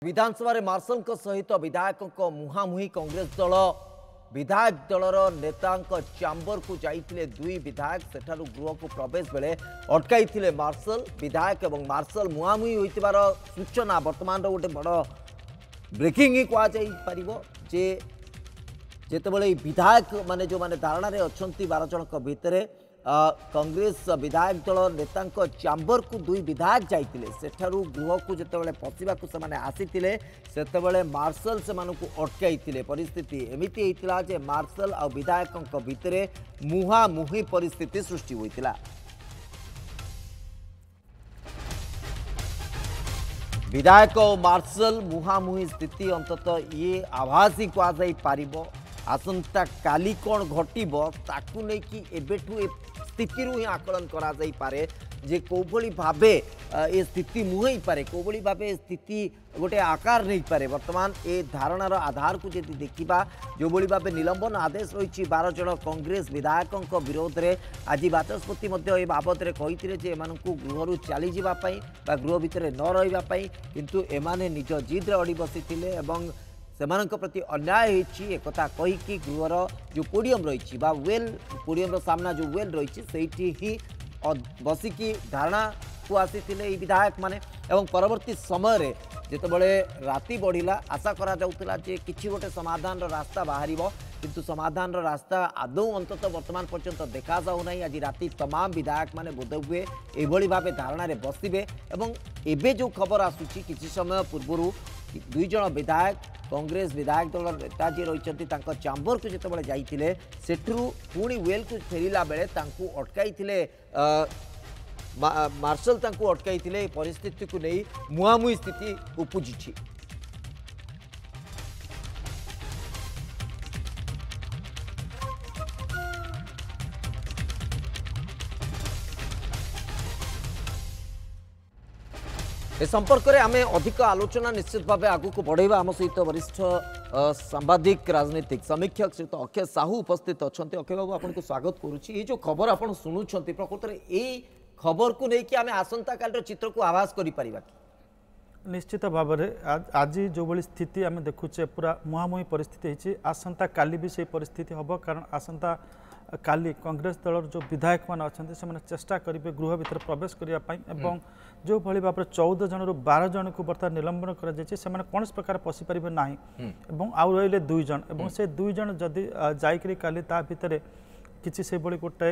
विधानसभा martial सहित विधायकों मुहांमुही कांग्रेस दल विधायक दलर नेता चैम्बर को जाइए दुई विधायक सेठारु गृह को प्रवेश बेले अटकाई मार्शल विधायक और मार्शल मुहांमुही होइतिबार सूचना वर्तमान गोटे बड़ ब्रेकिंग ही कहुपर जे जितेबाला विधायक माने जो माने धारणा अच्छा 12 जन भितर कांग्रेस विधायक दल नेता चैम्बर को दुई विधायक जाइए सेठारु गृह को जितेबाला पशिवाकू से आसीथिले सेतेबाला मार्शल से अटकाई परिस्थिति एमिति होइतिला जे मार्शल और विधायकों भितर मुहांमुही परिस्थिति सृष्टि होइतिला। विधायक और मार्शल मुहांमुही स्थिति अंततः ये आभास ही कहुई पार आसंता काली कौन घटब ताकू नहीं कि एबेठू स्थिति ही आकलन करा जाई पारे जे कोभली भाबे ए स्थिति मुहई पारे कोभली भाबे स्थिति गोटे आकार नहीं पारे। वर्तमान ए धारणार आधार को यदि देखा जो भली भाबे निलंबन आदेश रही 12 जन कांग्रेस विधायकों विरोध में आज बाचस्पति ए बाबद कही जे एमानकु गृह चली जावाई गृह भितर न रही किंतु एमाने निज जिद्रे अड़ी बसी सेमानक प्रति अन्याय होती एक कहीकि गृहर जो पोडियम रही वेल पोडियम सामना जो वेल रही से ही बसिकी धारणा को आसी विधायक माने एवं परवर्ती समय जितेबाला राति बढ़िला आशा करा जाउतला जे किछि गोटे समाधान रास्ता बाहर किंतु समाधान रास्ता आदौ अंततः वर्तमान पर्यंत देखा जाऊ नहीं। आज राति तमाम विधायक माने बोध हुए एभली भावे धारणा बसबे एवं एबे जो खबर आसुची किछि समय पूर्व दुई जन विधायक कांग्रेस विधायक दल नेता जी रही चैम्बर को जितेबाला जाइए सेठू पुणी वेल को फेरला बेले अटकाई मार्शल अटकाई परिस्थिति को नहीं मुहांमुही स्थिति उपजी। ए संपर्क में आम अधिक आलोचना निश्चित भाव आगू को बढ़ेगा। आम सहित वरिष्ठ सांबादिक राजनीतिक समीक्षक श्री अक्षय साहू उपस्थित अच्छा। अक्षय बाबू आपको स्वागत करुच्ची। ये जो खबर आप शुणुंट प्रकृत में यही खबर को लेकिन आम आसंता काल चित्र को आभास कर निश्चित भाव में आज जो भली स्थिति आम देखुचे पूरा मुहांमुही परिस्थिति होती आसंता काली भी से परिस्थिति हम कारण आसंता काली कांग्रेस दल जो विधायक मान अच्छा से चेष्टा करेंगे गृह भीतर प्रवेश करने जो भली भाव 14 जन रु 12 जन को बर्तमान निलंबन कर कौन प्रकार पशिपारे ना आउ रही 2 जन से 2 जन जदि जाकि काली ता भितर किसी से बड़ी गोटे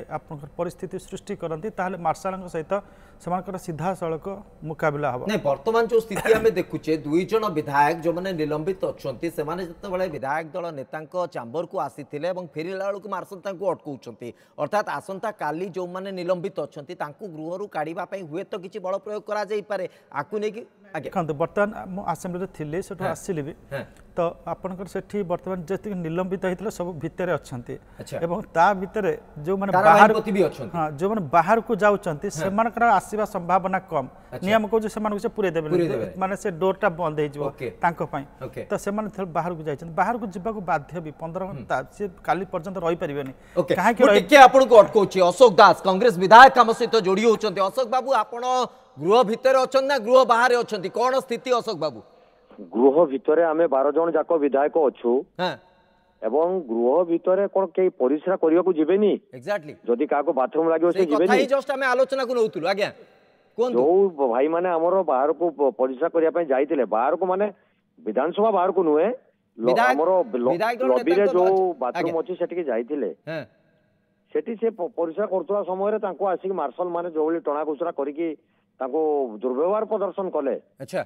परिस्थिति सृष्टि करती ताहले मार्शल सहित से सीधा सड़क मुकाबला हम नहीं। बर्तमान जो स्थिति आम देखुचे 2 जन विधायक जो मैंने निलंबित अच्छा से विधायक दल नेता चैम्बर को आसी फेरला बेलू मार्शल अटकाउं अर्थात आसंता काली जो मैंने निलंबित अच्छा गृह काढ़ापी हुए तो किसी बल प्रयोग करे आपको नहीं देखो बर्तमान मु आसेम्बली थी से आसली भी तो आपंकर से बर्तमान जी निलंबित होता सब भितर अच्छा ता भितर जो मैंने बाहर हाँ जो मैंने बाहर को जाऊँच से आसवा संभावना कम नियम कौन से पूरे देवे माने से डोरटा बंद हो तो से बाहर को जाइए बाहर को जावाक बाध्य भी 15 घंटा सी काली पर्यंत रही पारे अटकाऊँ। अशोक दास कांग्रेस विधायक आम सहित जोड़ी होती। अशोक बाबू आप गृह भितर अच्छा ना गृह बाहर अच्छा कौन स्थिति अशोक बाबू? गृह भितर आम 12 जन जाक विधायक अच्छु एवं गृह भितर कौन कई परिश्रा करने को जीवेनी एक्जाक्टली जदि क्या बाथरूम लगे से जीवेनी जस्ट आम आलोचना को नौतुलु आज्ञा जो भाई माने हमर बाहर को परिश्रा करने जाइए बाहर को माने विधानसभा बाहर को नुहे लॉबी रे जो बाथरूम अच्छी से जाइए सेठी से परिश्रा करथुवा समय आसिक मार्शल माने जो भली टणा घुसरा करिकी दुर्व्यवहार प्रदर्शन कले। अच्छा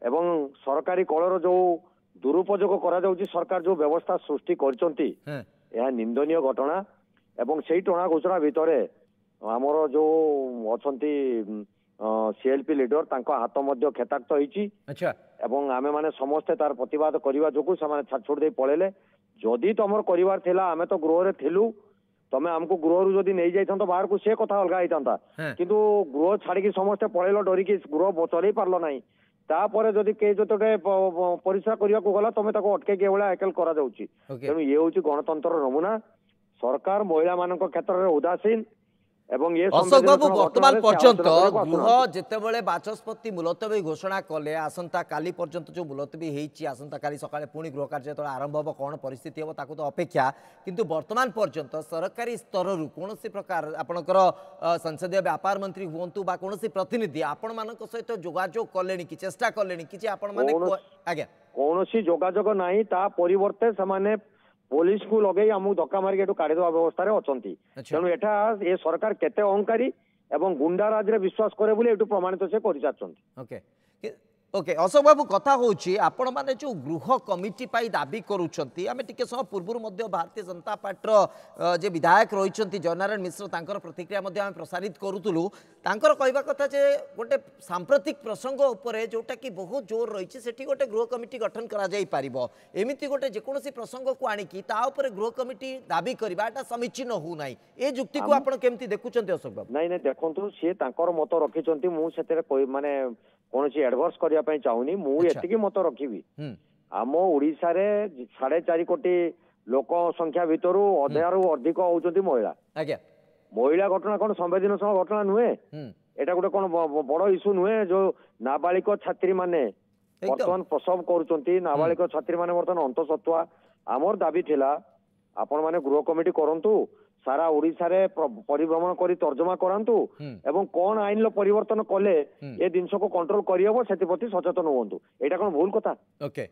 एवं सरकारी कलर जो दुरुपयोग करा जाउची सरकार जो व्यवस्था सृष्टि करचंती यह निंदनीय घटना एवं सेही टणा घुसरा भितरे हमर जो अछंती सीएलपी लीडर तांको हाथ मध्य खेताक्त होईची। अच्छा एवं आमे माने समस्ते तार प्रतिवाद करिवा जोगु से माने छाड़ छोड़ दे पळेले जदि तमर करिवार थिला आमे तो गृह रे थिलु तमें आमको गृह जदि नहीं जाइथां तो बाहर को से कथा अलगा होता किंतु गृह छाड़ी समस्ते पलैल डरिकी गृह चल पार्ल ना तापर जदि कई जो परिश्रा करने को गला तुम अटके हेकल करा तेणु ये हूँ गणतंत्र नमूना सरकार महिला मान क्षेत्र में उदासीन এবং ଏ अशोक बाबू संवेदनशील वर्तमान घटनाରେ ସେ पर्यंत ଆଲୋଚନା କରିବାକୁ गृह ଆସୁନାହାନ୍ତି। जितेबाला बाचस्पति मुलतवी घोषणा कले आसंता काली पर्यंत जो मुलतवी होती आसंता काली सकाळे पुणी गृह कार्य जो आरंभ हम कौन परिस्थिति हम ताकू तो अपेक्षा किंतु वर्तमान पर्यंत सरकारी स्तर कौन प्रकार आपणकर संसदीय व्यापार मंत्री हूँ बा कौन प्रतिनिधि आपण मान सहित जोगाजोग कले कि चेष्टा कले कि आपण मैंने आज्ञा କୌଣସି ଯୋଗାଯୋଗ ନାହିଁ ତା ପରିବର୍ତ୍ତେ ସେମାନେ पुलिस को लगे आमको धक्का मारिक एठू काढ़ीदेवा व्यवस्था अच्छी अच्छा। तेणु एठा ये सरकार केते अहंकारी एवं गुंडा राज रे विश्वास करे बोली एठू प्रमाणित से कर सारछंती। ओके ओके अशोक बाबू कथा होची आपण माने जो गृह कमिटी पाई दाबी करूछंती आमे टिके समय पूर्व मध्य भारतीय जनता पार्टी जे विधायक रहिछंती जयनारायण मिश्र तांकर प्रतिक्रिया मध्य आमे प्रसारित करूतलु तांकर कहबा कथा जे गोटे सांप्रतिक प्रसंग उपरे जोटा कि बहुत जोर रहिछि सेठी गोटे गृह कमिटी गठन करा जाई पारिबो एमिति गोटे जेकोनोसी प्रसंग को आनिकी ता उपरे गृह कमिटी दाबी करबाटा समीचीन हो नाही ए जुक्ति को आपण केमति देखुछंती अशोक बाबू? नहीं नहीं देखंतु से तांकर मत रखिछंती मु सेतेरे कोई माने कोनोसी एडवर्स करिया पई चाहुनी मु अच्छा। एतिकी मत रखिबी आम ओडिसा रे 4.5 कोटी लोक संख्या भितरु अधारु अधिक होउचंती महिला आज्ञा महिला घटना कोन संवेदनशील घटना नुहे एटा गोटे कोन बड़ इश्यू नुहे जो नाबालिक छात्री माने वर्तमान प्रसव करूचंती नाबालिक छात्री माने वर्तमान अंतसत्वा आमर दाबी थिला आपण माने गृह कमिटी करंतु सारा ओडिसा रे परिभ्रमण करी तर्जमा करांतु एवं कौन आईन लो परिवर्तन कले ए जिनस को कंट्रोल करियबो सेति प्रति सचेतन होंतु एटा कोन भूल कथा। ओके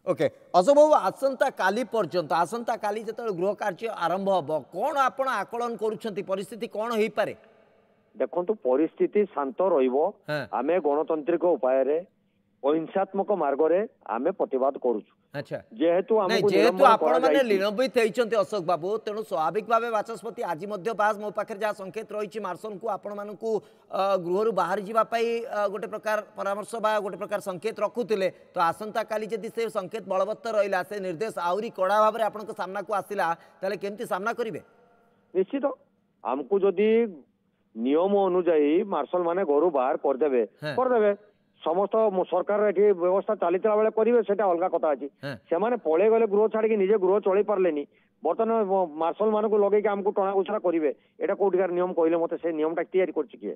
ओके अशोक बाबू आसंता काली पर्यंत आसंता काली जतले गृह कार्य आरंभ हबो कोन आपण आकलन करूछंती परिस्थिति कोन होई पारे? देखंतु परिस्थिति शांत रहिबो आमे गणतांत्रिक उपाय रे अहिंसात्मक मार्ग रे आमे प्रतिवाद करूछु। अच्छा जेहेतु आपण माने निलंबित होइचंती अशोक बाबू तेणु स्वाभाविक भाव बाचस्पति आज मध्य बास मो पाखे जहाँ संकेत रही मार्शल को आपण मानकू गृह बाहर जावाई गोटे प्रकार परामर्श बा गोटे प्रकार संकेत रखुले तो आसंता काली जदि से संकेत बलवत्तर रहा से निर्देश आहरी कड़ा भाव आपण सामना को आसला ताले केमती सामना करेंगे? निश्चित आमको जदि नियम अनुजाई मार्शल माने घर बाहर करदेवे समस्त सरकार एठी व्यवस्था चलता बेले करेंगे सेटा अलग कथा अच्छी से माने पळे गले गृह छाड़ी निजे गृह चली पारलेनी बर्तमान मार्शल मान को लगे आमको टणा घोषणा करेंगे एटा कोटिकार नियम कहले मते से नियमटा तैयारी करछि किए?